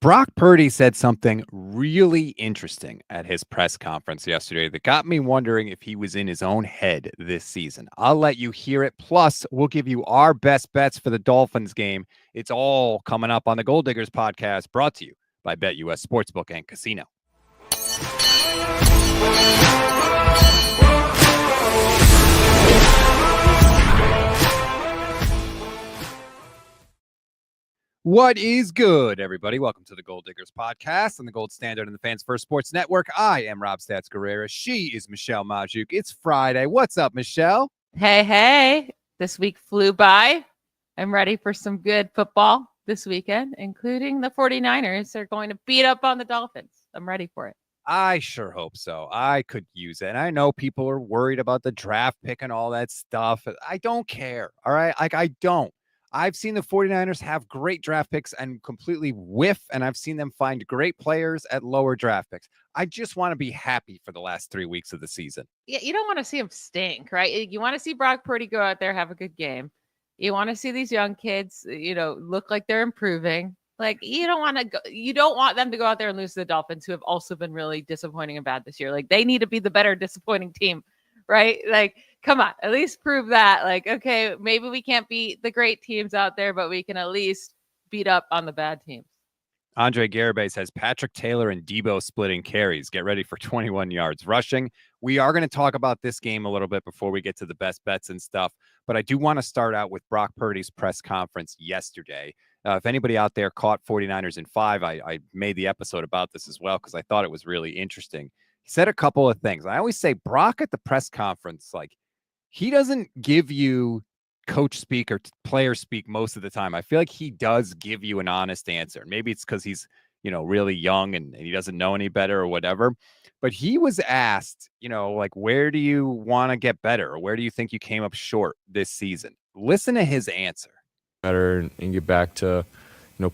Brock Purdy said something really interesting at his press conference yesterday that got me wondering if he was in his own head this season. I'll let you hear it. Plus, we'll give you our best bets for the Dolphins game. It's all coming up on the Gold Diggers podcast, brought to you by BetUS Sportsbook and Casino. What is good, everybody? Welcome to the Gold Diggers podcast on the Gold Standard and the Fans First Sports Network. I am Rob Stats Guerrera. She is Michelle Majuk. It's Friday. What's up, Michelle? Hey. This week flew by. I'm ready for some good football this weekend, including the 49ers are going to beat up on the Dolphins. I'm ready for it. I sure hope so. I could use it. And I know people are worried about the draft pick and all that stuff. I don't care. All right. I don't. I've seen the 49ers have great draft picks and completely whiff, and I've seen them find great players at lower draft picks. I just want to be happy for the last 3 weeks of the season. Yeah, you don't want to see them stink, right? You want to see Brock Purdy go out there, have a good game. You want to see these young kids, look like they're improving. Like you don't want them to go out there and lose to the Dolphins, who have also been really disappointing and bad this year. Like they need to be the better disappointing team, right? Like, come on, at least prove that. Like, okay, maybe we can't beat the great teams out there, but we can at least beat up on the bad teams. Andre Garibay says Patrick Taylor and Deebo splitting carries. Get ready for 21 yards rushing. We are going to talk about this game a little bit before we get to the best bets and stuff, but I do want to start out with Brock Purdy's press conference yesterday. If anybody out there caught 49ers in 5, I made the episode about this as well because I thought it was really interesting. He said a couple of things. I always say Brock at the press conference, like, he doesn't give you coach speak or player speak most of the time. I feel like he does give you an honest answer. Maybe it's because he's, really young and he doesn't know any better or whatever. But he was asked, like, where do you want to get better? Or where do you think you came up short this season? Listen to his answer. Better and get back to,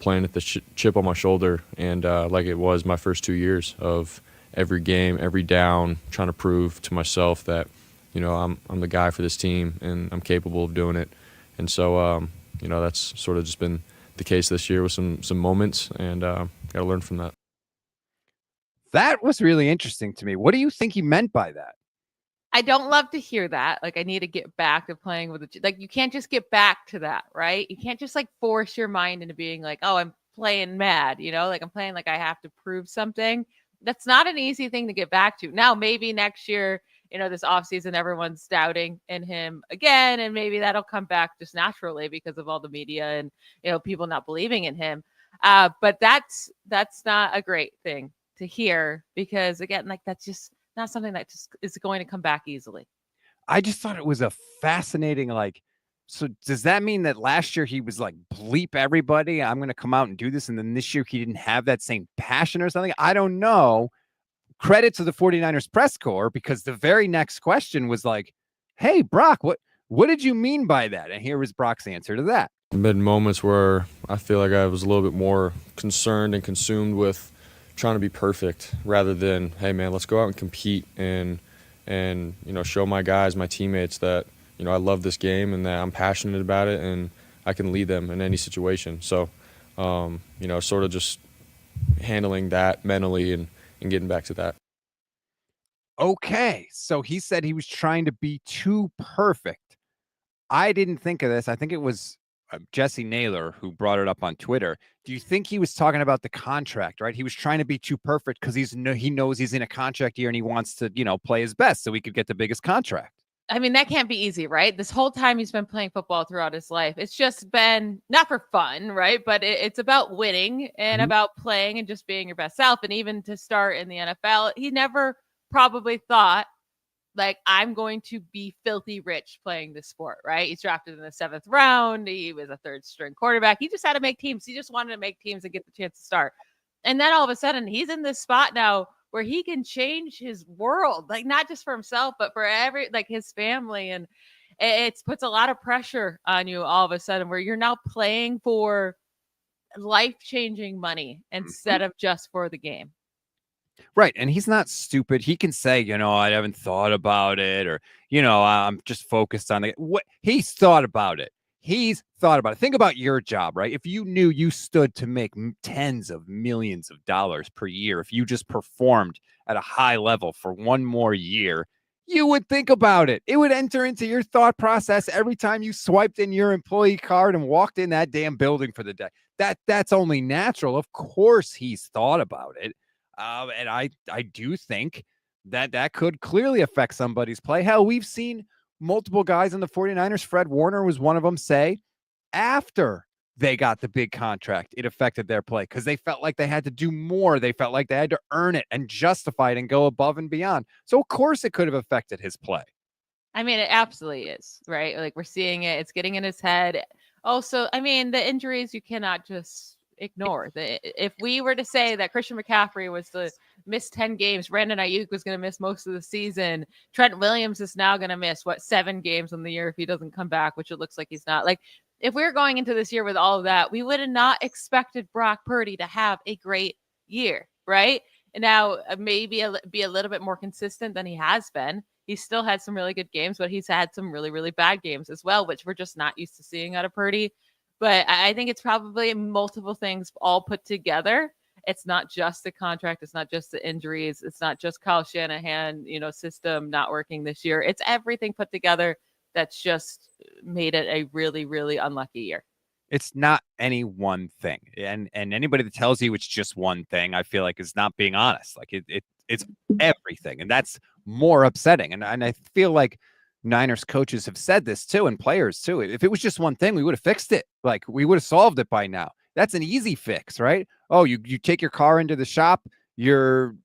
playing at the chip on my shoulder. And like it was my first 2 years of every game, every down, trying to prove to myself that, I'm the guy for this team and I'm capable of doing it. And so, that's sort of just been the case this year with some moments, and got to learn from that. That was really interesting to me. What do you think he meant by that? I don't love to hear that. Like, I need to get back to playing with like, you can't just get back to that, right? You can't just like force your mind into being like, oh, I'm playing mad, like I'm playing like I have to prove something. That's not an easy thing to get back to. Now, maybe next year, this offseason, everyone's doubting in him again, and maybe that'll come back just naturally because of all the media and, people not believing in him. But that's not a great thing to hear because, again, like that's just not something that just is going to come back easily. I just thought it was a fascinating, so does that mean that last year he was like, bleep everybody, I'm going to come out and do this, and then this year he didn't have that same passion or something? I don't know. Credit to the 49ers press corps, because the very next question was like, hey, Brock, what did you mean by that? And here was Brock's answer to that. There have been moments where I feel like I was a little bit more concerned and consumed with trying to be perfect rather than, hey, man, let's go out and compete and show my guys, my teammates that, I love this game and that I'm passionate about it and I can lead them in any situation. So, sort of just handling that mentally and getting back to that. Okay, so he said he was trying to be too perfect. I didn't think of this. I think it was Jesse Naylor who brought it up on Twitter. Do you think he was talking about the contract, right? He was trying to be too perfect because he knows he's in a contract year and he wants to, play his best so he could get the biggest contract. I mean, that can't be easy, right? This whole time he's been playing football throughout his life. It's just been not for fun, right? But it's about winning and about playing and just being your best self. And even to start in the NFL, he never probably thought, like, I'm going to be filthy rich playing this sport, right? He's drafted in the 7th round. He was a 3rd string quarterback. He just had to make teams. He just wanted to make teams and get the chance to start. And then all of a sudden, he's in this spot now where he can change his world, like not just for himself, but for his family. And it puts a lot of pressure on you all of a sudden where you're now playing for life-changing money instead of just for the game. Right. And he's not stupid. He can say, I haven't thought about it, or, I'm just focused on what he's thought about it. He's thought about it. Think about your job, right? If you knew you stood to make tens of millions of dollars per year, if you just performed at a high level for one more year, you would think about it. It would enter into your thought process every time you swiped in your employee card and walked in that damn building for the day. That's only natural. Of course, he's thought about it. And I do think that could clearly affect somebody's play. Hell, we've seen multiple guys in the 49ers, Fred Warner was one of them, say after they got the big contract, it affected their play because they felt like they had to do more. They felt like they had to earn it and justify it and go above and beyond. So, of course, it could have affected his play. I mean, it absolutely is, right? Like, we're seeing it. It's getting in his head. Also, I mean, the injuries you cannot just ignore. If we were to say that Christian McCaffrey was to miss 10 games, Brandon Ayuk was going to miss most of the season, Trent Williams is now going to miss, 7 games in the year if he doesn't come back, which it looks like he's not. Like, if we're going into this year with all of that, we would have not expected Brock Purdy to have a great year, right? And now maybe be a little bit more consistent than he has been. He's still had some really good games, but he's had some really, really bad games as well, which we're just not used to seeing out of Purdy. But I think it's probably multiple things all put together. It's not just the contract. It's not just the injuries. It's not just Kyle Shanahan, system not working this year. It's everything put together that's just made it a really, really unlucky year. It's not any one thing. And anybody that tells you it's just one thing, I feel like is not being honest. Like it's everything. And that's more upsetting. And I feel like Niners coaches have said this too, and players too. If it was just one thing, we would have fixed it. Like, we would have solved it by now. That's an easy fix, right? Oh, you take your car into the shop. You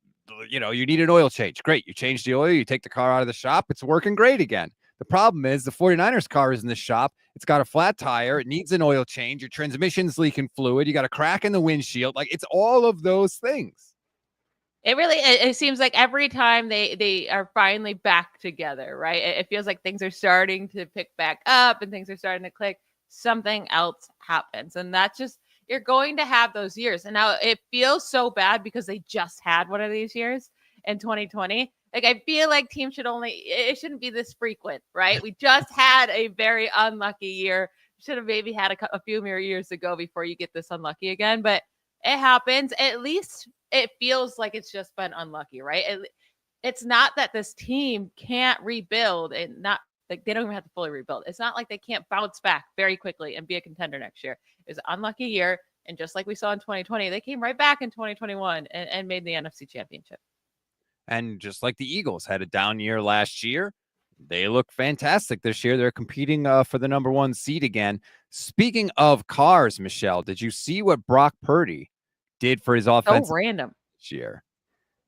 need an oil change. Great. You change the oil. You take the car out of the shop. It's working great again. The problem is the 49ers car is in the shop. It's got a flat tire. It needs an oil change. Your transmission's leaking fluid. You got a crack in the windshield. Like, it's all of those things. It seems like every time they are finally back together, right? It feels like things are starting to pick back up and things are starting to click. Something else happens. And that's just, you're going to have those years. And now it feels so bad because they just had one of these years in 2020. Like, I feel like teams it shouldn't be this frequent, right? We just had a very unlucky year. Should have maybe had a few more years to go before you get this unlucky again. But it happens. At least it feels like it's just been unlucky, right? It's not that this team can't rebuild and not like they don't even have to fully rebuild. It's not like they can't bounce back very quickly and be a contender next year. It was an unlucky year. And just like we saw in 2020, they came right back in 2021 and made the NFC Championship. And just like the Eagles had a down year last year, they look fantastic this year. They're competing for the number 1 seed again. Speaking of cars, Michelle, did you see what Brock Purdy did for his offense so random this year?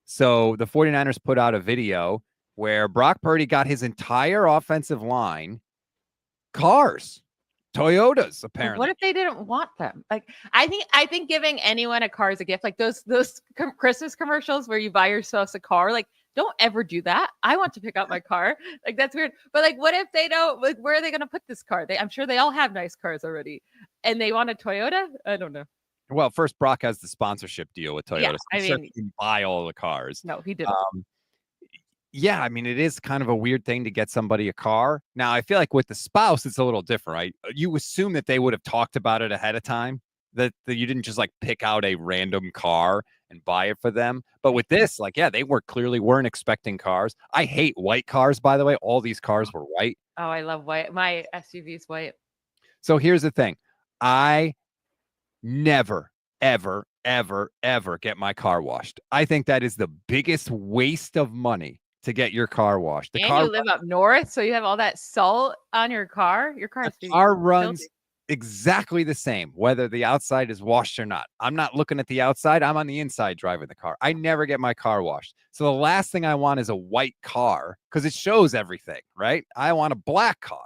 So the 49ers put out a video where Brock Purdy got his entire offensive line cars, Toyotas, apparently. What if they didn't want them? Like, I think giving anyone a car is a gift. Like those Christmas commercials where you buy yourself a car, like, don't ever do that. I want to pick out my car. Like, that's weird. But like, what if they don't? Like, where are they going to put this car? I'm sure they all have nice cars already, and they want a Toyota. I don't know. Well, first, Brock has the sponsorship deal with Toyota. Yeah, so I mean, he can buy all the cars. No, he didn't. Yeah, I mean, it is kind of a weird thing to get somebody a car. Now, I feel like with the spouse, it's a little different, right? You assume that they would have talked about it ahead of time, that you didn't just like pick out a random car and buy it for them. But with this, like, yeah, they clearly weren't expecting cars. I hate white cars, by the way. All these cars were white. Oh, I love white. My SUV is white. So here's the thing. I never, ever, ever, ever get my car washed. I think that is the biggest waste of money to get your car washed. You live up north, so you have all that salt on your car. Your car runs exactly the same, whether the outside is washed or not. I'm not looking at the outside. I'm on the inside driving the car. I never get my car washed. So the last thing I want is a white car because it shows everything, right? I want a black car.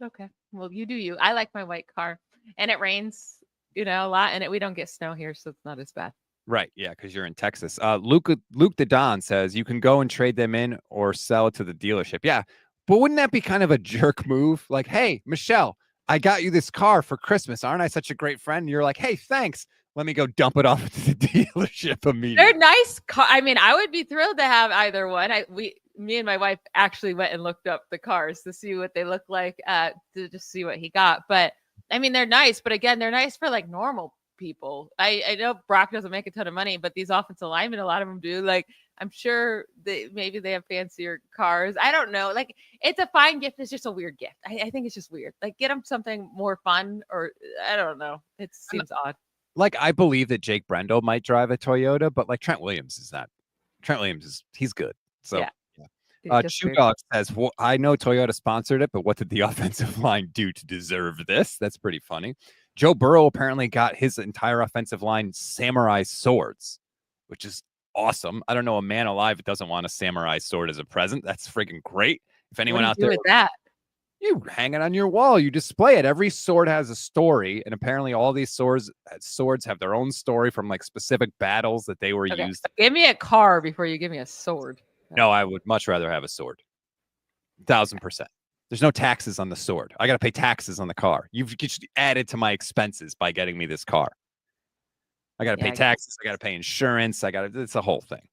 Okay. Well, you do you. I like my white car. And it rains, a lot, and we don't get snow here, so it's not as bad. Right. Yeah, because you're in Texas. Luke the Don says you can go and trade them in or sell it to the dealership. Yeah. But wouldn't that be kind of a jerk move? Like, hey, Michelle, I got you this car for Christmas. Aren't I such a great friend? And you're like, hey, thanks. Let me go dump it off to the dealership immediately. They're nice. I mean, I would be thrilled to have either one. me and my wife actually went and looked up the cars to see what they look like, to just see what he got. But I mean, they're nice, but again, they're nice for like normal people. I know Brock doesn't make a ton of money, but these offensive linemen, a lot of them do. Like, I'm sure maybe they have fancier cars. I don't know. Like, it's a fine gift. It's just a weird gift. I think it's just weird. Like, get them something more fun, or I don't know. It seems odd. Like, I believe that Jake Brendel might drive a Toyota, but like Trent Williams is not. Trent Williams he's good. So Yeah. Chew Dog says, well, I know Toyota sponsored it, but what did the offensive line do to deserve this? That's pretty funny. Joe Burrow apparently got his entire offensive line samurai swords, which is awesome. I don't know a man alive that doesn't want a samurai sword as a present. That's freaking great. If anyone out there with that, you hang it on your wall, you display it. Every sword has a story, and apparently all these swords have their own story from like specific battles that they were used. So give me a car before you give me a sword. No, I would much rather have a sword. 1,000%. There's no taxes on the sword. I got to pay taxes on the car. You've just added to my expenses by getting me this car. I got to pay taxes. I got to pay insurance. It's a whole thing.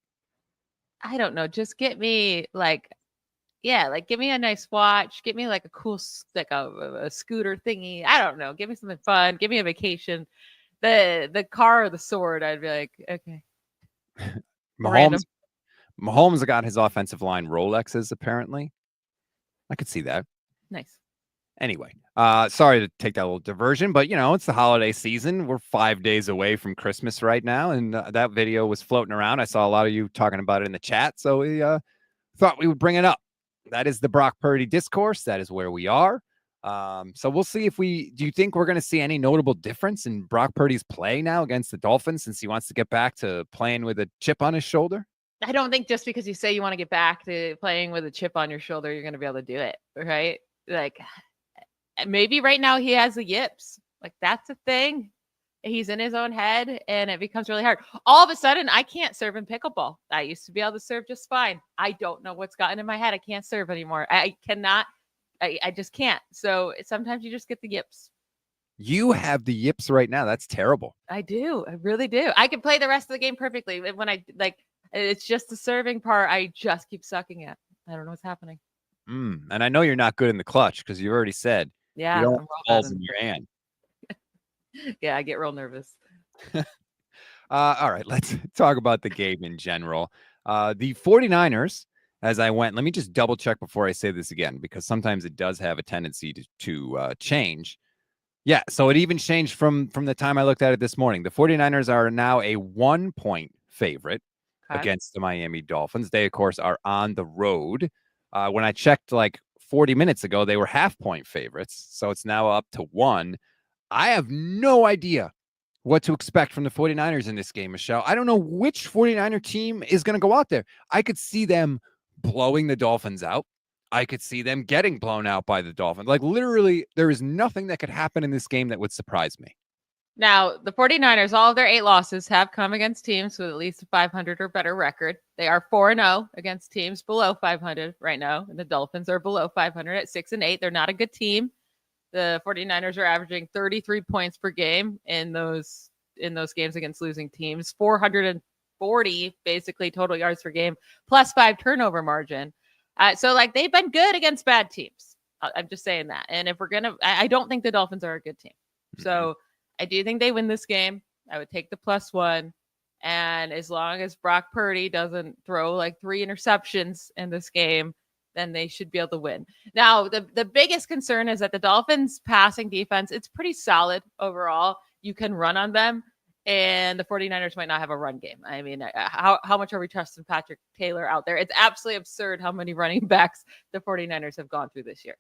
I don't know. Just get me give me a nice watch. Get me like a cool, like a scooter thingy. I don't know. Give me something fun. Give me a vacation. The car or the sword, I'd be like, okay. Mahomes got his offensive line Rolexes, apparently. I could see that. Nice. Anyway, sorry to take that little diversion, but, it's the holiday season. We're 5 days away from Christmas right now, and that video was floating around. I saw a lot of you talking about it in the chat, so we thought we would bring it up. That is the Brock Purdy discourse. That is where we are. So we'll see do you think we're going to see any notable difference in Brock Purdy's play now against the Dolphins since he wants to get back to playing with a chip on his shoulder? I don't think just because you say you want to get back to playing with a chip on your shoulder, you're going to be able to do it, right? Like, maybe right now he has the yips. Like, that's a thing. He's in his own head, and it becomes really hard. All of a sudden, I can't serve in pickleball. I used to be able to serve just fine. I don't know what's gotten in my head. I can't serve anymore. I cannot. I just can't. So sometimes you just get the yips. You have the yips right now. That's terrible. I do. I really do. I can play the rest of the game perfectly. When it's just the serving part I just keep sucking at. I don't know what's happening. And I know you're not good in the clutch because you already said you don't have balls in your hand. Yeah, I get real nervous. All right, let's talk about the game in general. The 49ers, as I went, let me just double check before I say this again, because sometimes it does have a tendency to change. Yeah, so it even changed from the time I looked at it this morning. The 49ers are now a 1-point favorite against the Miami Dolphins. They, of course, are on the road. When I checked like 40 minutes ago, they were half-point favorites. So it's now up to 1. I have no idea what to expect from the 49ers in this game, Michelle. I don't know which 49er team is going to go out there. I could see them blowing the Dolphins out. I could see them getting blown out by the Dolphins. Like, literally, there is nothing that could happen in this game that would surprise me. Now, the 49ers, all of their 8 losses have come against teams with at least a 500 or better record. They are 4-0 against teams below 500 right now. And the Dolphins are below 500 at 6-8. They're not a good team. The 49ers are averaging 33 points per game in those games against losing teams, 440 basically total yards per game, plus 5 turnover margin. So like they've been good against bad teams. I'm just saying that. And if we're I don't think the Dolphins are a good team. So I do think they win this game. I would take the +1. And as long as Brock Purdy doesn't throw like 3 interceptions in this game, then they should be able to win. Now, the biggest concern is that the Dolphins passing defense, it's pretty solid overall. You can run on them, and the 49ers might not have a run game. I mean, how much are we trusting Patrick Taylor out there? It's absolutely absurd how many running backs the 49ers have gone through this year.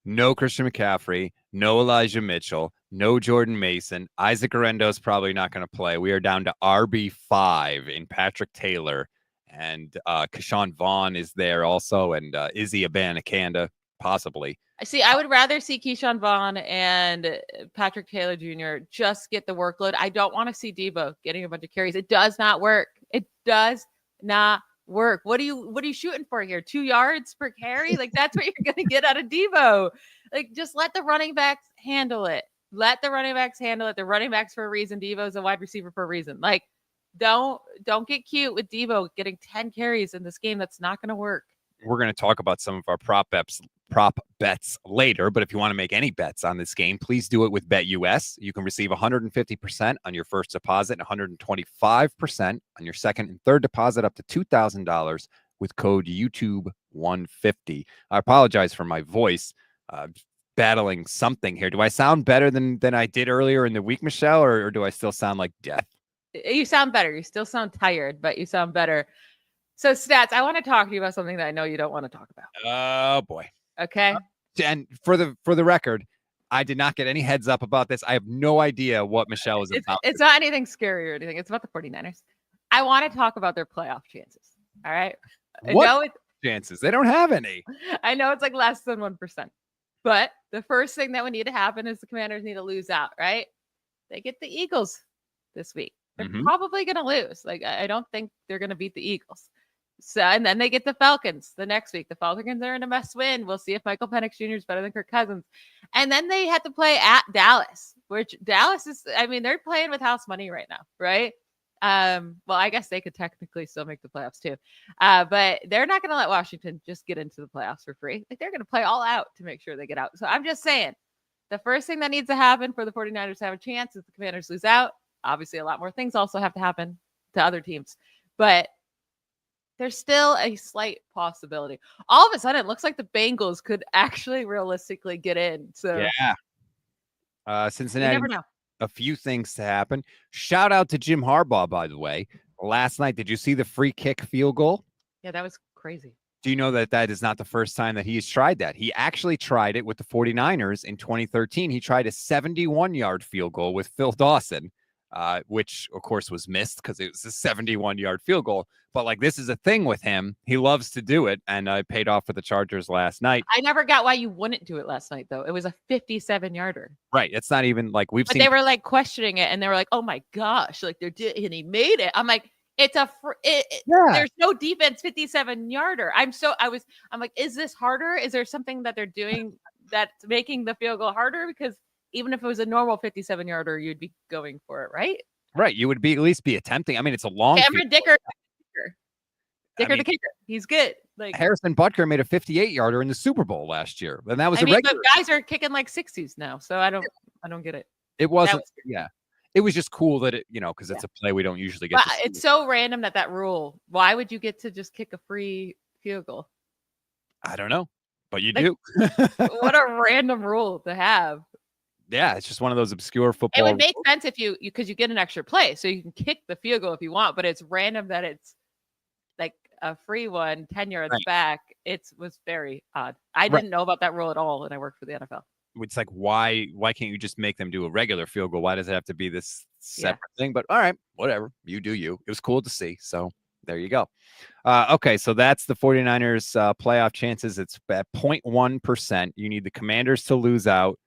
No Christian McCaffrey, no Elijah Mitchell, no Jordan Mason. Isaac Arendo's probably not going to play. We are down to RB5 in Patrick Taylor. And Keyshawn Vaughn is there also, and Izzy Abanikanda, possibly. See, I would rather see Keyshawn Vaughn and Patrick Taylor Jr. just get the workload. I don't want to see Deebo getting a bunch of carries. It does not work. It does not work. What are you shooting for here? 2 yards per carry? Like, that's what you're going to get out of Deebo. Like, just let the running backs handle it. Let the running backs handle it. The running backs for a reason. Deebo's a wide receiver for a reason. Like, Don't get cute with Deebo getting 10 carries in this game. That's not going to work. We're going to talk about some of our prop bets later, but if you want to make any bets on this game, please do it with BetUS. You can receive 150% on your first deposit and 125% on your second and third deposit up to $2,000 with code YouTube150. I apologize for my voice. Battling something here. Do I sound better than I did earlier in the week, Michelle, or do I still sound like death? You sound better. You still sound tired, but you sound better. So, Stats, I want to talk to you about something that I know you don't want to talk about. Oh, boy. Okay. And for the record, I did not get any heads up about this. I have no idea what Michelle is about. It's not anything scary or anything. It's about the 49ers. I want to talk about their playoff chances. All right. What chances? They don't have any. I know it's like less than 1%. But the first thing that would need to happen is the Commanders need to lose out, right? They get the Eagles this week. They're probably going to lose. Like, I don't think they're going to beat the Eagles. So, and then they get the Falcons the next week. The Falcons are in a must win. We'll see if Michael Penix Jr. is better than Kirk Cousins. And then they have to play at Dallas, which Dallas is, I mean, they're playing with house money right now, right? Well, I guess they could technically still make the playoffs too. But they're not going to let Washington just get into the playoffs for free. Like, they're going to play all out to make sure they get out. So I'm just saying, the first thing that needs to happen for the 49ers to have a chance is the Commanders lose out. Obviously, a lot more things also have to happen to other teams, but there's still a slight possibility. All of a sudden, it looks like the Bengals could actually realistically get in. So yeah, Cincinnati. You never know. A few things to happen. Shout out to Jim Harbaugh, by the way. Last night, did you see the free kick field goal? Yeah, that was crazy. Do you know that is not the first time that he has tried that? He actually tried it with the 49ers in 2013. He tried a 71-yard field goal with Phil Dawson, which, of course, was missed because it was a 71-yard field goal. But, like, this is a thing with him. He loves to do it, and I paid off for the Chargers last night. I never got why you wouldn't do it last night, though. It was a 57-yarder. Right. It's not even, like, we've seen. But they were, like, questioning it, and they were like, oh, my gosh. Like, and he made it. I'm like, it's there's no defense 57-yarder. I'm like, is this harder? Is there something that they're doing that's making the field goal harder? Because even if it was a normal 57-yarder, you'd be going for it, right? Right. You would at least be attempting. I mean, it's a long Cameron Dicker the kicker. He's good. Like, Harrison Butker made a 58-yarder in the Super Bowl last year. And that was but regular. guys are kicking like 60s now. So I don't get it. It wasn't. It was just cool that it, because it's a play we don't usually get. But it's so random that rule. Why would you get to just kick a free field goal? I don't know, but you do. What a random rule to have. Yeah, it's just one of those obscure football. It would make sense if because you get an extra play, so you can kick the field goal if you want. But it's random that it's like a free one, 10 yards back. It was very odd. I didn't know about that rule at all, and I worked for the NFL. It's like, why can't you just make them do a regular field goal? Why does it have to be this separate thing? But all right, whatever. You do you. It was cool to see. So there you go. Okay, so that's the 49ers playoff chances. It's at 0.1%. You need the Commanders to lose out.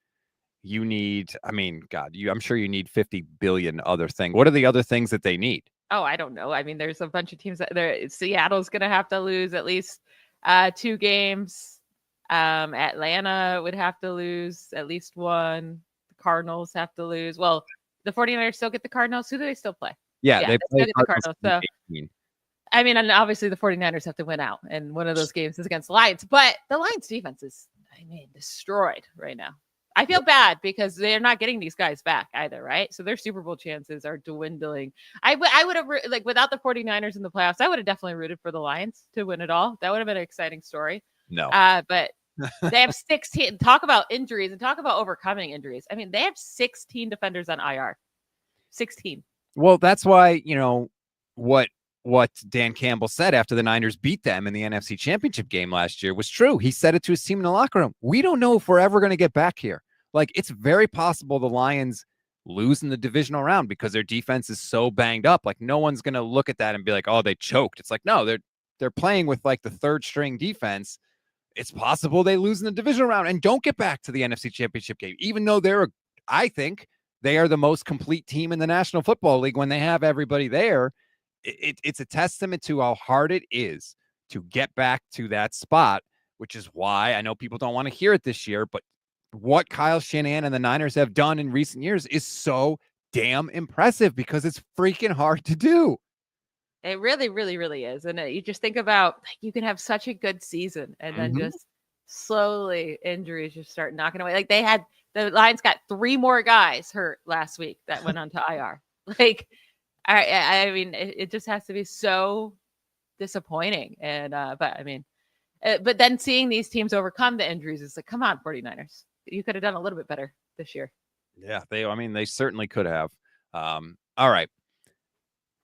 You need, I'm sure you need 50 billion other things. What are the other things that they need? Oh, I don't know. I mean, there's a bunch of teams Seattle's going to have to lose at least 2 games. Atlanta would have to lose at least 1. The Cardinals have to lose. Well, the 49ers still get the Cardinals. Who do they still play? Yeah, they play the Cardinals. So, and obviously the 49ers have to win out. And one of those games is against the Lions. But the Lions defense is, destroyed right now. I feel bad because they're not getting these guys back either, right? So their Super Bowl chances are dwindling. I would have, without the 49ers in the playoffs, I would have definitely rooted for the Lions to win it all. That would have been an exciting story. No. But they have 16. Talk about injuries and talk about overcoming injuries. I mean, they have 16 defenders on IR. 16. Well, that's why, what Dan Campbell said after the Niners beat them in the NFC Championship game last year was true. He said it to his team in the locker room. We don't know if we're ever going to get back here. Like, it's very possible the Lions lose in the divisional round because their defense is so banged up. Like, no one's going to look at that and be like, oh, they choked. It's like, no, they're playing with like the third string defense. It's possible they lose in the divisional round and don't get back to the NFC Championship game, even though I think they are the most complete team in the National Football League when they have everybody there. It's a testament to how hard it is to get back to that spot, which is why I know people don't want to hear it this year, but what Kyle Shanahan and the Niners have done in recent years is so damn impressive because it's freaking hard to do. It really, really, really is. And you just think about, like, you can have such a good season and then just slowly injuries just start knocking away. Like, the Lions got 3 more guys hurt last week that went on to IR. Like, I mean, it just has to be so disappointing. And, but then seeing these teams overcome the injuries, it's like, come on, 49ers. You could have done a little bit better this year. Yeah, they certainly could have. All right.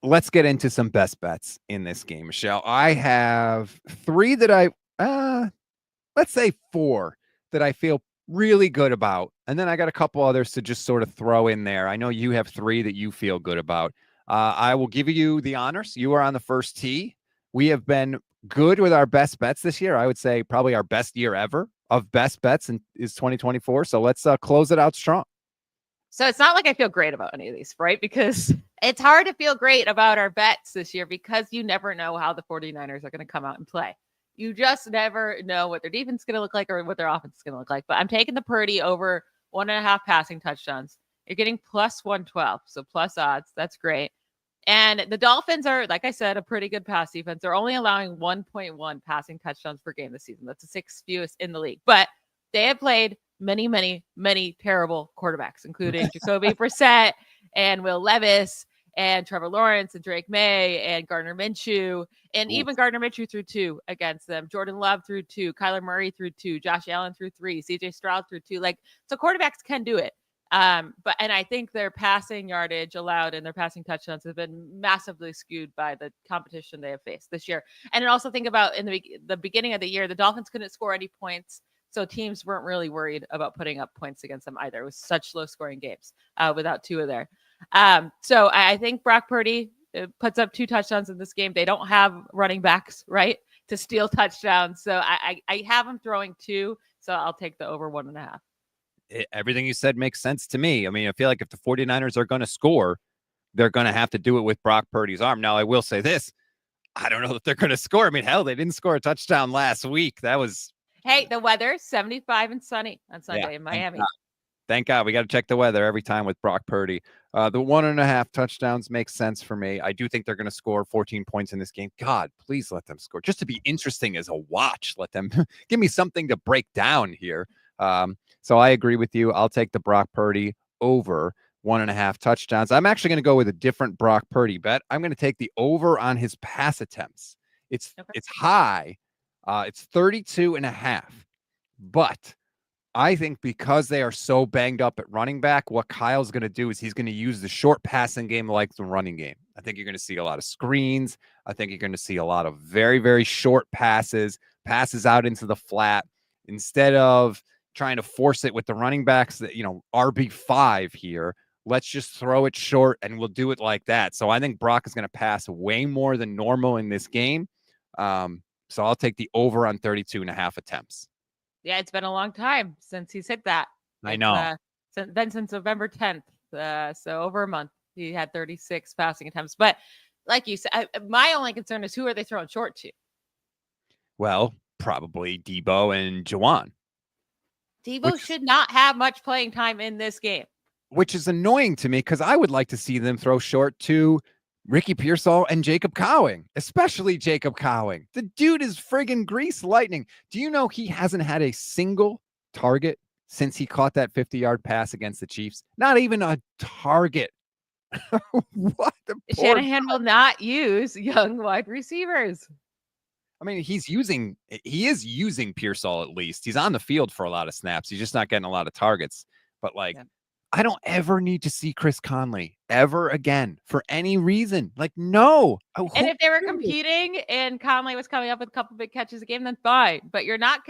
Let's get into some best bets in this game, Michelle. I have 3 that let's say 4 that I feel really good about. And then I got a couple others to just sort of throw in there. I know you have 3 that you feel good about. I will give you the honors. You are on the first tee. We have been good with our best bets this year. I would say probably our best year ever of best bets is 2024. So let's close it out strong. So it's not like I feel great about any of these, right? Because it's hard to feel great about our bets this year because you never know how the 49ers are going to come out and play. You just never know what their defense is going to look like or what their offense is going to look like. But I'm taking the Purdy over 1.5 passing touchdowns. You're getting plus 112, so plus odds. That's great. And the Dolphins are, like I said, a pretty good pass defense. They're only allowing 1.1 passing touchdowns per game this season. That's the 6th fewest in the league. But they have played many, many, many terrible quarterbacks, including Jacoby Brissett and Will Levis and Trevor Lawrence and Drake May and Gardner Minshew. And even Gardner Minshew threw 2 against them. Jordan Love threw 2. Kyler Murray threw 2. Josh Allen threw 3. CJ Stroud threw 2. Like, so quarterbacks can do it. And I think their passing yardage allowed and their passing touchdowns have been massively skewed by the competition they have faced this year. And I also think about in the beginning of the year, the Dolphins couldn't score any points. So teams weren't really worried about putting up points against them either. It was such low scoring games without Tua there. So I think Brock Purdy puts up 2 touchdowns in this game. They don't have running backs, right, to steal touchdowns. So I have him throwing 2. So I'll take the over 1.5. Everything you said makes sense to me. I mean, I feel like if the 49ers are going to score, they're going to have to do it with Brock Purdy's arm. Now, I will say this. I don't know if they're going to score. I mean, hell, they didn't score a touchdown last week. That was... Hey, the weather, 75 and sunny on Sunday in Miami. Thank God. We got to check the weather every time with Brock Purdy. The 1.5 touchdowns makes sense for me. I do think they're going to score 14 points in this game. God, please let them score. Just to be interesting as a watch. Let them give me something to break down here. So I agree with you. I'll take the Brock Purdy over 1.5 touchdowns. I'm actually going to go with a different Brock Purdy bet. I'm going to take the over on his pass attempts. It's high. It's 32.5. But I think because they are so banged up at running back, what Kyle's going to do is he's going to use the short passing game like the running game. I think you're going to see a lot of screens. I think you're going to see a lot of very, very short passes out into the flat instead of trying to force it with the running backs that, RB5 here. Let's just throw it short and we'll do it like that. So I think Brock is going to pass way more than normal in this game. So I'll take the over on 32.5 attempts. Yeah, it's been a long time since he's hit that. I know. Since November 10th. So over a month, he had 36 passing attempts. But like you said, my only concern is who are they throwing short to? Well, probably Deebo and Jauan. Deebo should not have much playing time in this game. Which is annoying to me because I would like to see them throw short to Ricky Pearsall and Jacob Cowing, especially Jacob Cowing. The dude is friggin' grease lightning. Do you know he hasn't had a single target since he caught that 50-yard pass against the Chiefs? Not even a target. What? Shanahan will not use young wide receivers. I mean, he is using Pearsall at least. He's on the field for a lot of snaps. He's just not getting a lot of targets. But I don't ever need to see Chris Conley ever again for any reason. No. And if they were competing and Conley was coming up with a couple big catches a game, then fine. But you're not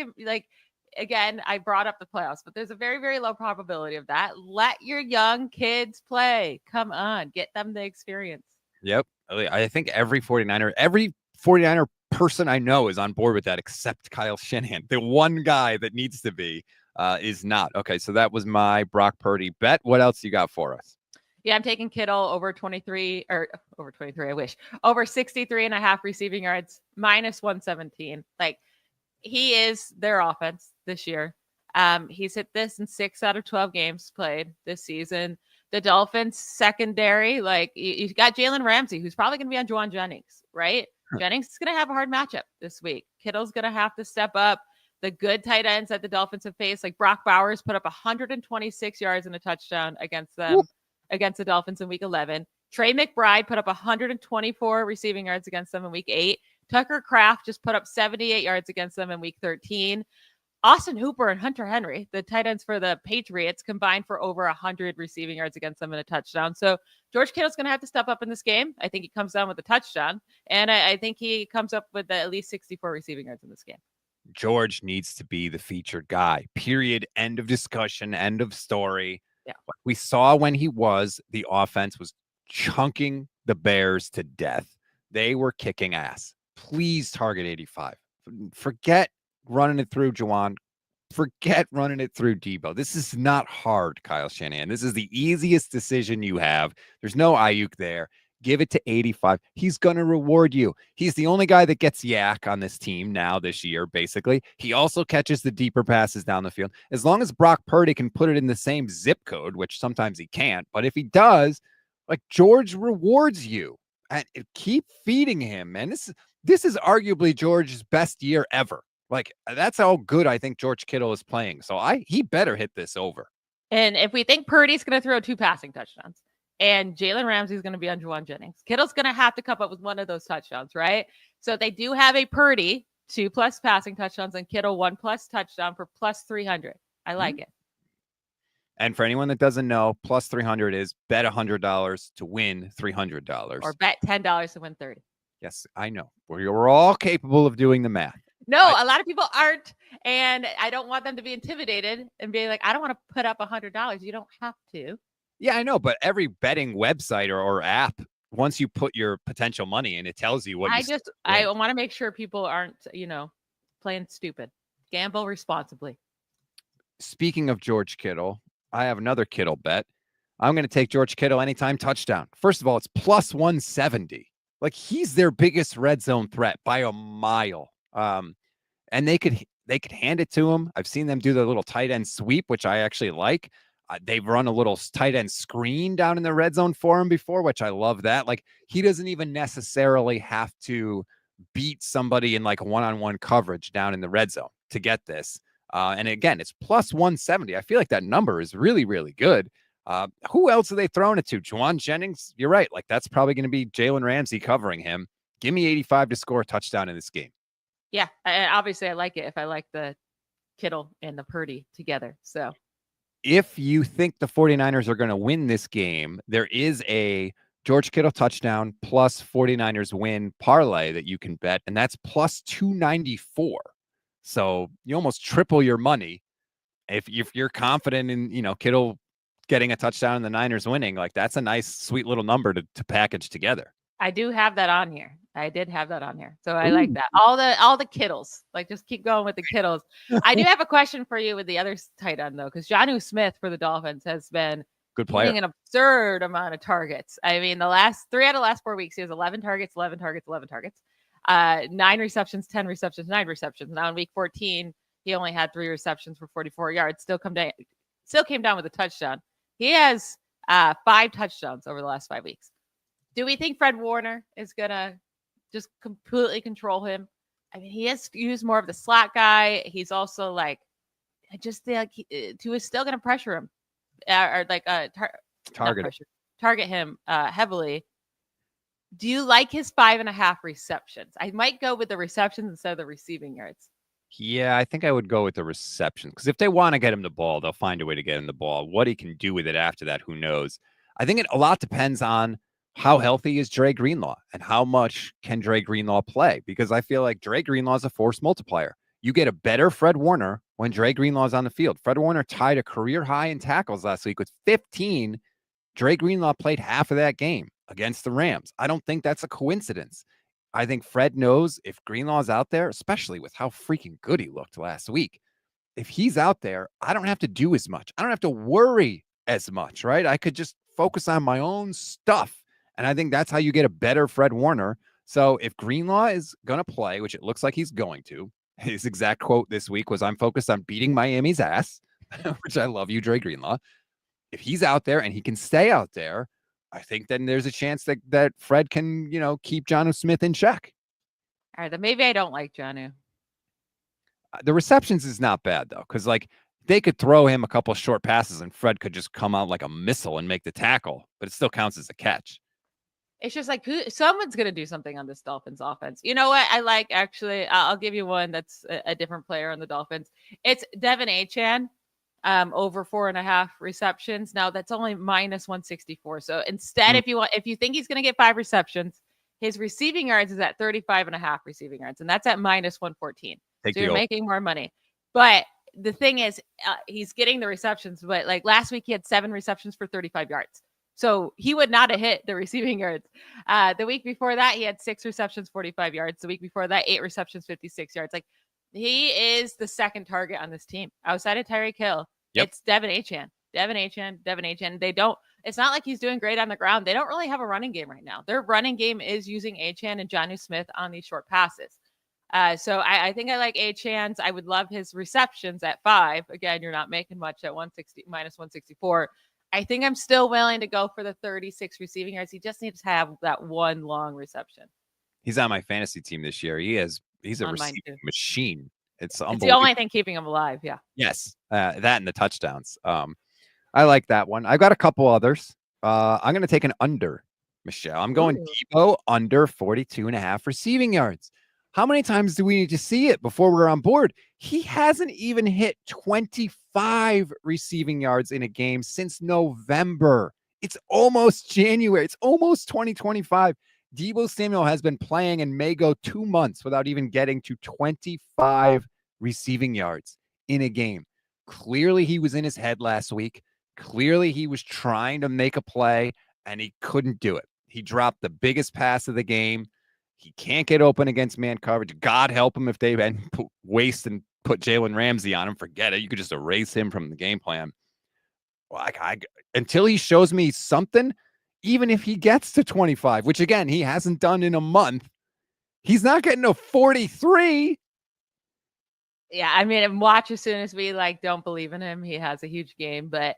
again, I brought up the playoffs, but there's a very, very low probability of that. Let your young kids play. Come on, get them the experience. Yep. I think every 49er person I know is on board with that except Kyle Shanahan. The one guy that needs to be is not. Okay, so that was my Brock Purdy bet. What else you got for us? Yeah, I'm taking Kittle over 23, I wish. Over 63.5 receiving yards, minus 117. He is their offense this year. He's hit this in 6 out of 12 games played this season. the Dolphins secondary, like you got Jalen Ramsey, who's probably going to be on Jauan Jennings, right? Jennings is going to have a hard matchup this week. Kittle's going to have to step up. The good tight ends that the Dolphins have faced, like Brock Bowers, put up 126 yards and a touchdown against them, against the Dolphins in week 11. Trey McBride put up 124 receiving yards against them in week 8. Tucker Kraft just put up 78 yards against them in week 13. Austin Hooper and Hunter Henry, the tight ends for the Patriots, combined for over 100 receiving yards against them in a touchdown. So George Kittle's going to have to step up in this game. I think he comes down with a touchdown, and I think he comes up with at least 64 receiving yards in this game. George needs to be the featured guy. Period. End of discussion. End of story. Yeah. We saw when he was, the offense was chunking the Bears to death. They were kicking ass. Please target 85. Forget running it through Jauan. Forget running it through Deebo. This is not hard, Kyle Shanahan. This is the easiest decision you have. There's no Ayuk there. Give it to 85. He's going to reward you. He's the only guy that gets yak on this team now this year, basically. He also catches the deeper passes down the field. As long as Brock Purdy can put it in the same zip code, which sometimes he can't, but if he does, like, George rewards you. And keep feeding him, man. This is arguably George's best year ever. Like, that's how good I think George Kittle is playing. So he better hit this over. And if we think Purdy's going to throw 2 passing touchdowns and Jalen Ramsey's going to be on Jauan Jennings, Kittle's going to have to come up with one of those touchdowns, right? So they do have a Purdy 2+ passing touchdowns and Kittle 1+ touchdown for plus 300. I like it. And for anyone that doesn't know, plus 300 is bet $100 to win $300. Or bet $10 to win 30. Yes, I know. We're all capable of doing the math. No, a lot of people aren't. And I don't want them to be intimidated and be like, I don't want to put up $100. You don't have to. Yeah, I know. But every betting website or app, once you put your potential money in, it tells you what I want to make sure people aren't, playing stupid. Gamble responsibly. Speaking of George Kittle, I have another Kittle bet. I'm going to take George Kittle anytime touchdown. First of all, it's plus 170. Like, he's their biggest red zone threat by a mile. And they could hand it to him. I've seen them do the little tight end sweep, which I actually like. They've run a little tight end screen down in the red zone for him before, which I love that. Like, he doesn't even necessarily have to beat somebody in like one-on-one coverage down in the red zone to get this. And again, it's plus 170. I feel like that number is really, really good. Who else are they throwing it to? Jauan Jennings? You're right. Like, that's probably going to be Jalen Ramsey covering him. Give me 85 to score a touchdown in this game. Yeah, obviously I like it if I like the Kittle and the Purdy together. So if you think the 49ers are going to win this game, there is a George Kittle touchdown plus 49ers win parlay that you can bet, and that's plus 294. So you almost triple your money if you're confident in, Kittle getting a touchdown and the Niners winning. Like, that's a nice, sweet little number to package together. I do have that on here. I did have that on here. So I like that. All the Kittles. Like, just keep going with the Kittles. I do have a question for you with the other tight end, though, because Jonnu Smith for the Dolphins has been good player, getting an absurd amount of targets. I mean, the last 3 out of the last 4 weeks, he has 11 targets, 11 targets, 11 targets, 9 receptions, 10 receptions, 9 receptions. Now in week 14, he only had 3 receptions for 44 yards. Still came down with a touchdown. He has 5 touchdowns over the last 5 weeks. Do we think Fred Warner is going to just completely control him? I mean, he has used more of the slot guy. He's also like, Tua is still going to pressure him target him heavily. Do you like his 5.5 receptions? I might go with the receptions instead of the receiving yards. Yeah, I think I would go with the reception, because if they want to get him the ball, they'll find a way to get him the ball. What he can do with it after that, who knows? I think a lot depends on how healthy is Dre Greenlaw and how much can Dre Greenlaw play, because I feel like Dre Greenlaw is a force multiplier. You get a better Fred Warner when Dre Greenlaw is on the field. Fred Warner tied a career high in tackles last week with 15. Dre Greenlaw played half of that game against the Rams. I don't think that's a coincidence. I think Fred knows if Greenlaw's out there, especially with how freaking good he looked last week, if he's out there, I don't have to do as much. I don't have to worry as much, right? I could just focus on my own stuff. And I think that's how you get a better Fred Warner. So if Greenlaw is going to play, which it looks like he's going to, his exact quote this week was, "I'm focused on beating Miami's ass," which I love you, Dre Greenlaw. if he's out there and he can stay out there, I think then there's a chance that Fred can, keep Jonnu Smith in check. All right, then maybe I don't like Jonnu. The receptions is not bad, though, because, they could throw him a couple of short passes and Fred could just come out like a missile and make the tackle, but it still counts as a catch. It's just like someone's going to do something on this Dolphins offense. You know what? I like, actually, I'll give you one that's a different player on the Dolphins. It's Devin Achane, over 4.5 receptions. Now that's only minus 164. So instead, if you think he's going to get 5 receptions, his receiving yards is at 35.5 receiving yards, and that's at minus 114. So you're making more money. But the thing is, he's getting the receptions, but like last week he had 7 receptions for 35 yards. So he would not have hit the receiving yards. The week before that, he had 6 receptions, 45 yards. The week before that, 8 receptions, 56 yards. Like, he is the second target on this team outside of Tyreek Hill. Yep. It's Devin Achane. It's not like he's doing great on the ground. They don't really have a running game right now. Their running game is using Achane and Jonnu Smith on these short passes. So I think I like Achane's. I would love his receptions at 5. Again, you're not making much at 160 minus 164. I think I'm still willing to go for the 36 receiving yards. He just needs to have that one long reception. He's on my fantasy team this year. He's a receiving machine. It's the only thing keeping him alive. Yeah. Yes. That and the touchdowns. I like that one. I've got a couple others. I'm going to take an under, Michelle. I'm going Deebo under 42.5 receiving yards. How many times do we need to see it before we're on board? He hasn't even hit 25 receiving yards in a game since November. It's almost January. It's almost 2025. Deebo Samuel has been playing and may go 2 months without even getting to 25 receiving yards in a game. Clearly, he was in his head last week. Clearly, he was trying to make a play, and he couldn't do it. He dropped the biggest pass of the game. He can't get open against man coverage. God help him if they had waste and put Jalen Ramsey on him. Forget it. You could just erase him from the game plan. Well, until he shows me something, even if he gets to 25, which, again, he hasn't done in a month, he's not getting to 43. Yeah, I mean, watch as soon as we don't believe in him. He has a huge game, but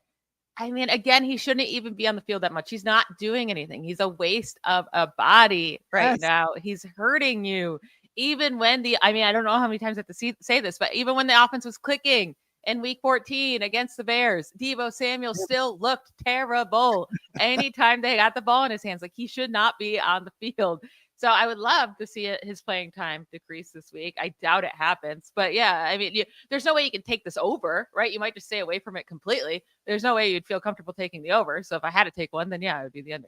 I mean, again, he shouldn't even be on the field that much. He's not doing anything. He's a waste of a body right now. He's hurting you. Even when I don't know how many times I have to say this, but even when the offense was clicking in week 14 against the Bears, Deebo Samuel still looked terrible anytime they got the ball in his hands. Like, he should not be on the field. So I would love to see his playing time decrease this week. I doubt it happens. But yeah, I mean, there's no way you can take this over, right? You might just stay away from it completely. There's no way you'd feel comfortable taking the over. So if I had to take one, then yeah, it would be the under.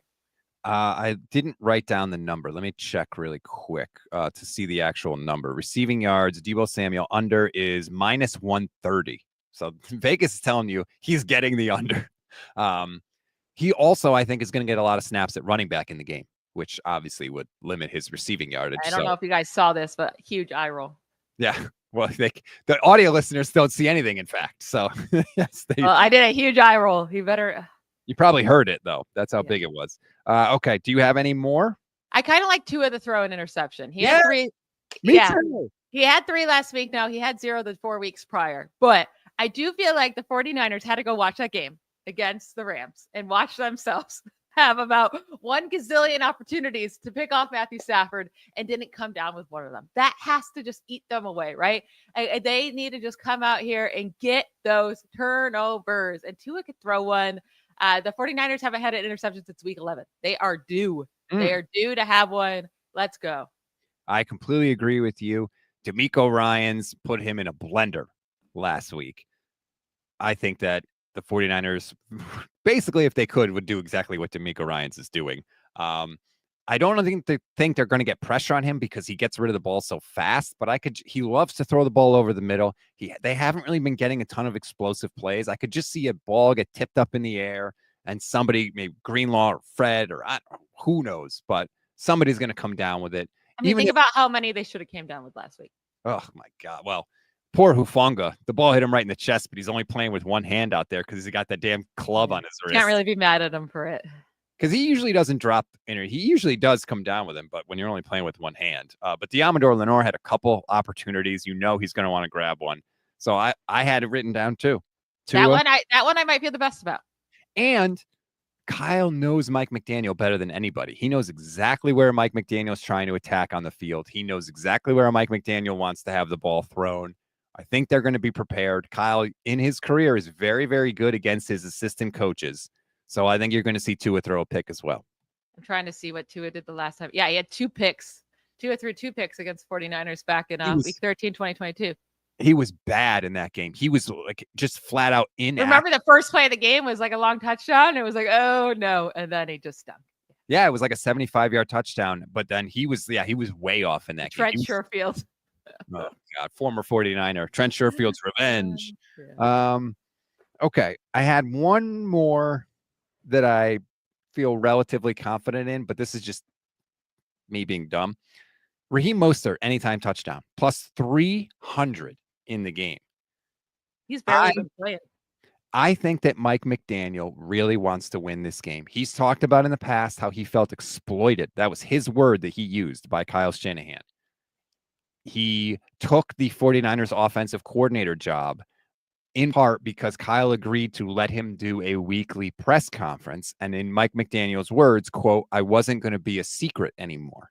I didn't write down the number. Let me check really quick to see the actual number. Receiving yards, Deebo Samuel under is minus 130. So Vegas is telling you he's getting the under. He also, I think, is going to get a lot of snaps at running back in the game, which obviously would limit his receiving yardage. I don't know if you guys saw this, but huge eye roll. Yeah. Well, the audio listeners don't see anything, in fact. So yes, I did a huge eye roll. You probably heard it, though. That's how big it was. Okay. Do you have any more? I kind of like Tua to throw an interception. He had 3. Me too. He had 3 last week. Now he had 0 the 4 weeks prior. But I do feel like the 49ers had to go watch that game against the Rams and watch themselves have about 1 gazillion opportunities to pick off Matthew Stafford and didn't come down with one of them. That has to just eat them away, right? They need to just come out here and get those turnovers. And Tua could throw one. The 49ers haven't had an interception since week 11. They are due. They are due to have one. Let's go. I completely agree with you. DeMeco Ryans put him in a blender last week. I think that the 49ers, basically, if they could, would do exactly what DeMeco Ryans is doing. I don't think they're going to get pressure on him because he gets rid of the ball so fast, but he loves to throw the ball over the middle. They haven't really been getting a ton of explosive plays. I could just see a ball get tipped up in the air and somebody, maybe Greenlaw or Fred or who knows, but somebody's going to come down with it. I mean, think about how many they should have came down with last week. Oh my God. Well, poor Hufanga. The ball hit him right in the chest, but he's only playing with one hand out there because he got that damn club on his wrist. Can't really be mad at him for it. Because he usually doesn't drop. He usually does come down with him, but when you're only playing with one hand. But Diamador Lenore had a couple opportunities. He's going to want to grab one. So I had it written down too. That one I might feel the best about. And Kyle knows Mike McDaniel better than anybody. He knows exactly where Mike McDaniel is trying to attack on the field. He knows exactly where Mike McDaniel wants to have the ball thrown. I think they're going to be prepared. Kyle, in his career, is very, very good against his assistant coaches. So I think you're going to see Tua throw a pick as well. I'm trying to see what Tua did the last time. Yeah, he had 2 picks. Tua threw 2 picks against 49ers back in week 13, 2022. He was bad in that game. He was like just flat out Remember the first play of the game was like a long touchdown? It was like, oh no. And then he just stunk. Yeah, it was like a 75-yard touchdown. But then he was way off in that game. Trent Sherfield. Oh, God. Former 49er. Trent Sherfield's revenge. Okay. I had one more that I feel relatively confident in, but this is just me being dumb. Raheem Mostert, anytime touchdown, plus 300 in the game. He's barely been playing. I think that Mike McDaniel really wants to win this game. He's talked about in the past how he felt exploited. That was his word that he used by Kyle Shanahan. He took the 49ers offensive coordinator job in part because Kyle agreed to let him do a weekly press conference. And in Mike McDaniel's words, quote, I wasn't going to be a secret anymore.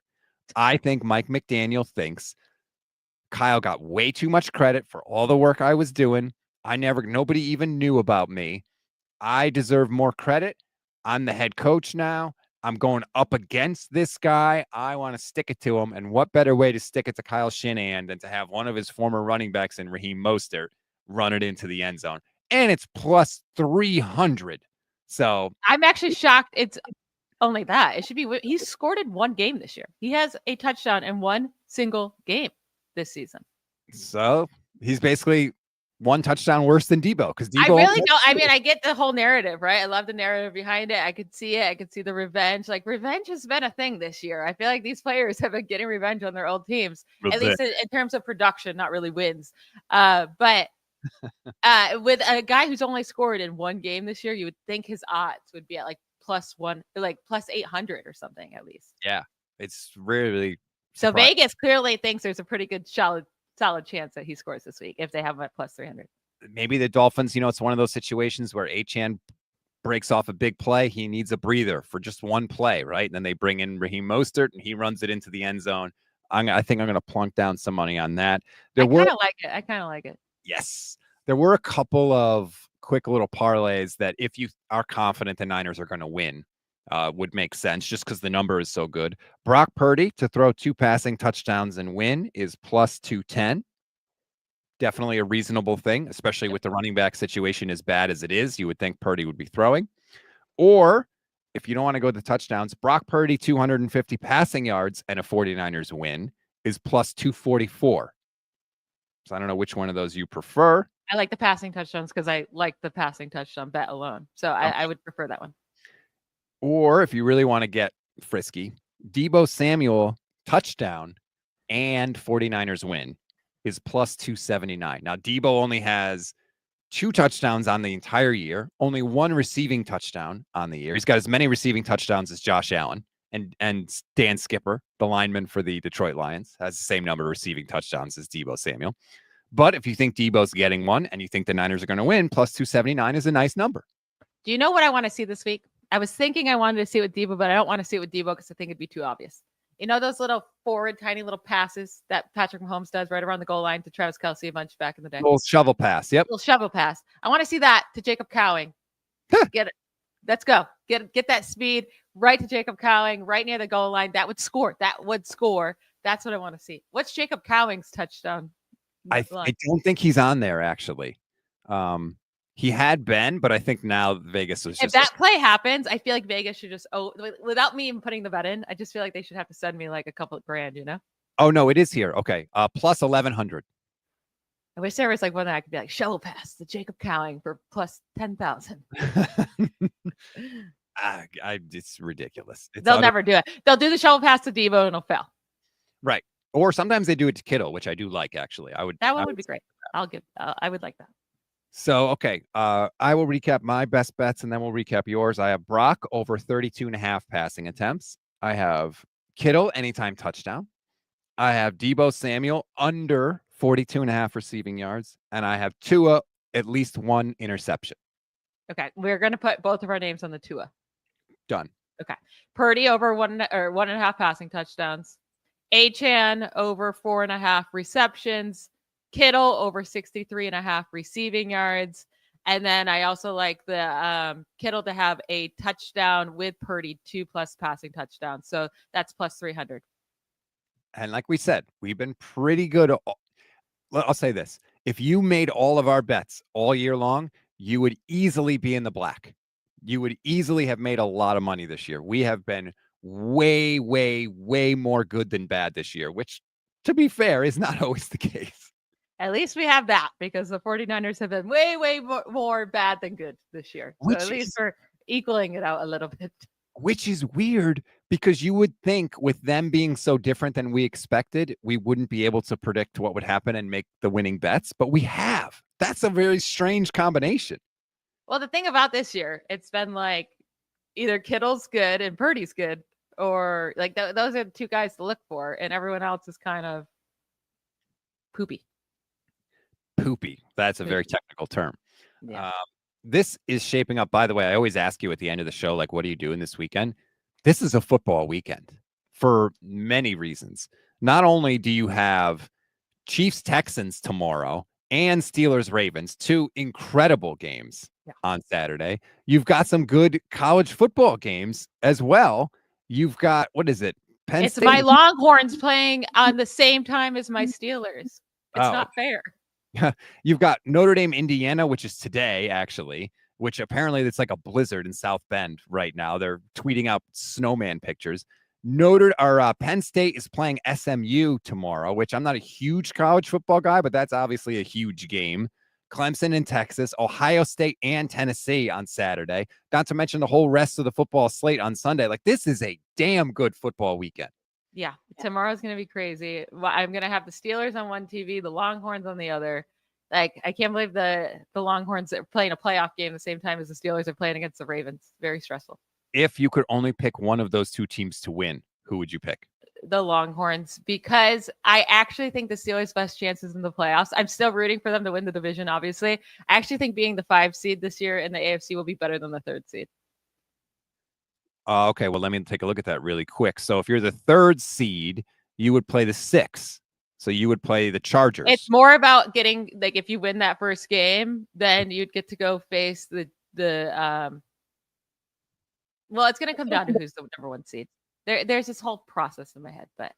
I think Mike McDaniel thinks Kyle got way too much credit for all the work I was doing. Nobody even knew about me. I deserve more credit. I'm the head coach now. I'm going up against this guy. I want to stick it to him. And what better way to stick it to Kyle Shanahan than to have one of his former running backs in Raheem Mostert run it into the end zone? And it's plus 300. So I'm actually shocked. It's only that. It should be. He's scored in one game this year. He has a touchdown in one single game this season. So he's basically one touchdown worse than Deebo, because Deebo. I really don't. I mean, I get the whole narrative, right? I love the narrative behind it. I could see it. I could see the revenge. Like, revenge has been a thing this year. I feel like these players have been getting revenge on their old teams, at least in terms of production, not really wins. But with a guy who's only scored in one game this year, you would think his odds would be at like plus 800 or something at least. Yeah, it's really so Vegas clearly thinks there's a pretty good solid chance that he scores this week if they have him at plus 300. Maybe the Dolphins, it's one of those situations where Achane breaks off a big play. He needs a breather for just one play, right? And then they bring in Raheem Mostert and he runs it into the end zone. I think I'm going to plunk down some money on that. I kind of like it. Yes. There were a couple of quick little parlays that if you are confident the Niners are going to win, would make sense just because the number is so good. Brock Purdy to throw 2 passing touchdowns and win is plus 210. Definitely a reasonable thing, especially with the running back situation as bad as it is. You would think Purdy would be throwing. Or if you don't want to go the touchdowns, Brock Purdy 250 passing yards and a 49ers win is plus 244. So I don't know which one of those you prefer. I like the passing touchdowns because I like the passing touchdown bet alone. So I would prefer that one. Or if you really want to get frisky, Deebo Samuel touchdown and 49ers win is plus 279. Now, Deebo only has 2 touchdowns on the entire year, only 1 receiving touchdown on the year. He's got as many receiving touchdowns as Josh Allen, and Dan Skipper, the lineman for the Detroit Lions, has the same number of receiving touchdowns as Deebo Samuel. But if you think Deebo's getting one and you think the Niners are going to win, plus 279 is a nice number. Do you know what I want to see this week? I was thinking I wanted to see it with Deebo, but I don't want to see it with Deebo because I think it'd be too obvious. You know those little forward, tiny little passes that Patrick Mahomes does right around the goal line to Travis Kelce a bunch back in the day? Little shovel pass, yep. Little shovel pass. I want to see that to Jacob Cowing. Get it. Let's go. Get that speed right to Jacob Cowing, right near the goal line. That would score. That's what I want to see. What's Jacob Cowing's touchdown? I don't think he's on there, actually. He had been, but I think now Vegas is just... If that play happens, I feel like Vegas should just... without me even putting the bet in, I just feel like they should have to send me like a couple of grand, Oh, no, it is here. Okay. Plus 1,100. I wish there was like one that I could be like, shovel pass to Jacob Cowing for plus 10,000. It's ridiculous. They'll never do it. They'll do the shovel pass to Deebo and it'll fail. Right. Or sometimes they do it to Kittle, which I do like, actually. That one would be great. I would like that. So, okay. I will recap my best bets and then we'll recap yours. I have Brock over 32.5 passing attempts. I have Kittle anytime touchdown. I have Deebo Samuel under 42.5 receiving yards. And I have Tua at least 1 interception. Okay. We're going to put both of our names on the Tua. Done. Okay. Purdy over 1.5 passing touchdowns. Achane over 4.5 receptions. Kittle over 63.5 receiving yards. And then I also like the Kittle to have a touchdown with Purdy, 2+ passing touchdowns. So that's plus 300. And like we said, we've been pretty good. I'll say this. If you made all of our bets all year long, you would easily be in the black. You would easily have made a lot of money this year. We have been way, way, way more good than bad this year, which, to be fair, is not always the case. At least we have that, because the 49ers have been way, way more bad than good this year. So at least we're equaling it out a little bit. Which is weird, because you would think with them being so different than we expected, we wouldn't be able to predict what would happen and make the winning bets, but we have. That's a very strange combination. Well, the thing about this year, it's been like either Kittle's good and Purdy's good, or like those are the two guys to look for, and everyone else is kind of poopy. Poopy. That's a very technical term. Yeah. This is shaping up. By the way, I always ask you at the end of the show, like, what are you doing this weekend? This is a football weekend for many reasons. Not only do you have Chiefs Texans tomorrow and Steelers Ravens, two incredible games on Saturday. You've got some good college football games as well. You've got, what is it? Penn It's State. my Longhorns playing on the same time as my Steelers. It's not fair. You've got Notre Dame, Indiana, which is today, actually, which apparently it's like a blizzard in South Bend right now. They're tweeting out snowman pictures. Penn State is playing SMU tomorrow, which I'm not a huge college football guy, but that's obviously a huge game. Clemson in Texas, Ohio State and Tennessee on Saturday, not to mention the whole rest of the football slate on Sunday. Like, this is a damn good football weekend. Yeah, tomorrow's going to be crazy. I'm going to have the Steelers on one TV, the Longhorns on the other. Like, I can't believe the Longhorns are playing a playoff game the same time as the Steelers are playing against the Ravens. Very stressful. If you could only pick one of those two teams to win, who would you pick? The Longhorns, because I actually think the Steelers' best chances in the playoffs. I'm still rooting for them to win the division, obviously. I actually think being the 5 seed this year in the AFC will be better than the 3rd seed. Okay, well, let me take a look at that really quick. So if you're the 3rd seed, you would play the 6. So you would play the Chargers. It's more about getting, like, if you win that first game, then you'd get to go face the well, it's going to come down to who's the number 1 seed. There's this whole process in my head, but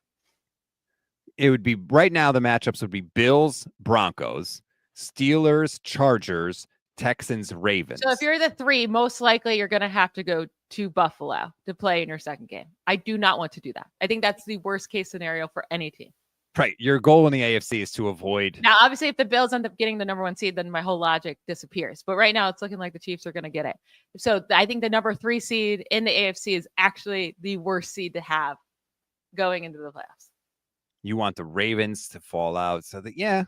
it would be right now. The matchups would be Bills, Broncos, Steelers, Chargers, Texans, Ravens. So if you're the 3, most likely you're going to have to go to Buffalo to play in your second game. I do not want to do that. I think that's the worst case scenario for any team. Right. Your goal in the AFC is to avoid. Now, obviously, if the Bills end up getting the number 1 seed, then my whole logic disappears. But right now, it's looking like the Chiefs are going to get it. So I think the number 3 seed in the AFC is actually the worst seed to have going into the playoffs. You want the Ravens to fall out so that, yeah.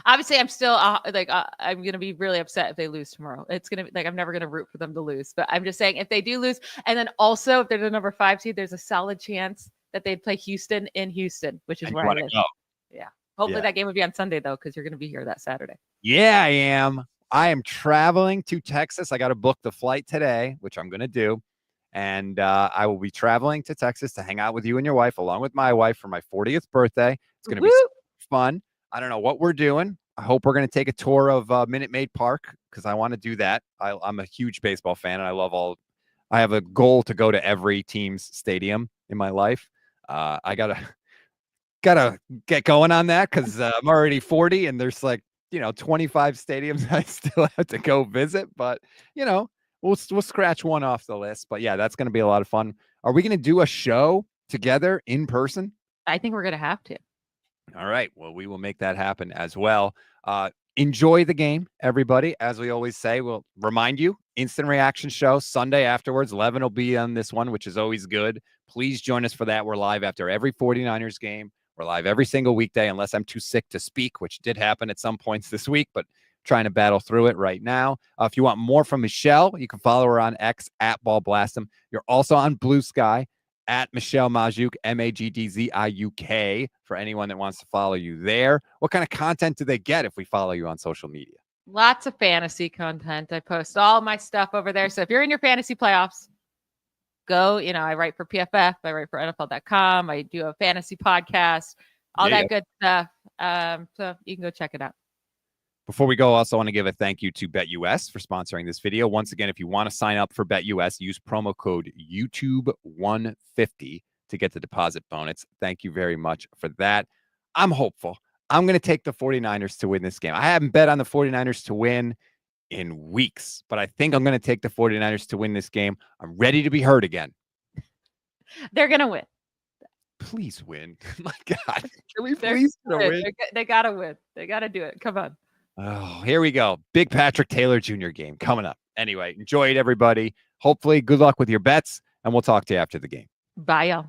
Obviously, I'm still I'm going to be really upset if they lose tomorrow. It's going to be like, I'm never going to root for them to lose. But I'm just saying, if they do lose, and then also if they're the number 5 seed, there's a solid chance that they'd play Houston in Houston, which is where I live. Yeah. Hopefully that game would be on Sunday, though, because you're going to be here that Saturday. Yeah, I am. I am traveling to Texas. I got to book the flight today, which I'm going to do. And I will be traveling to Texas to hang out with you and your wife, along with my wife, for my 40th birthday. It's going to be fun. I don't know what we're doing. I hope we're going to take a tour of Minute Maid Park, because I want to do that. I'm a huge baseball fan, and I have a goal to go to every team's stadium in my life. I gotta get going on that, because I'm already 40 and there's 25 stadiums I still have to go visit, but we'll scratch one off the list. But yeah, that's going to be a lot of fun. Are we going to do a show together in person? I think we're going to have to. All right. Well, we will make that happen as well. Enjoy the game, everybody. As we always say, we'll remind you, instant reaction show Sunday afterwards. 11 will be on this one, which is always good. Please join us for that. We're live after every 49ers game. We're live every single weekday, unless I'm too sick to speak, which did happen at some points this week, but trying to battle through it right now. If you want more from Michelle, you can follow her on X at BallBlastem. You're also on Blue Sky at Michelle Magdziuk, Magdziuk, for anyone that wants to follow you there. What kind of content do they get if we follow you on social media? Lots of fantasy content. I post all my stuff over there. So if you're in your fantasy playoffs, go. I write for PFF. I write for NFL.com. I do a fantasy podcast, all that good stuff. So you can go check it out. Before we go, I also want to give a thank you to BetUS for sponsoring this video. Once again, if you want to sign up for BetUS, use promo code YouTube150 to get the deposit bonus. Thank you very much for that. I'm hopeful. I'm going to take the 49ers to win this game. I haven't bet on the 49ers to win in weeks, but I think I'm going to take the 49ers to win this game. I'm ready to be hurt again. They're going to win. Please win. My God. Can we please win? They got to win. They got to do it. Come on. Oh, here we go. Big Patrick Taylor Jr. game coming up. Anyway, enjoy it, everybody. Hopefully, good luck with your bets, and we'll talk to you after the game. Bye, y'all.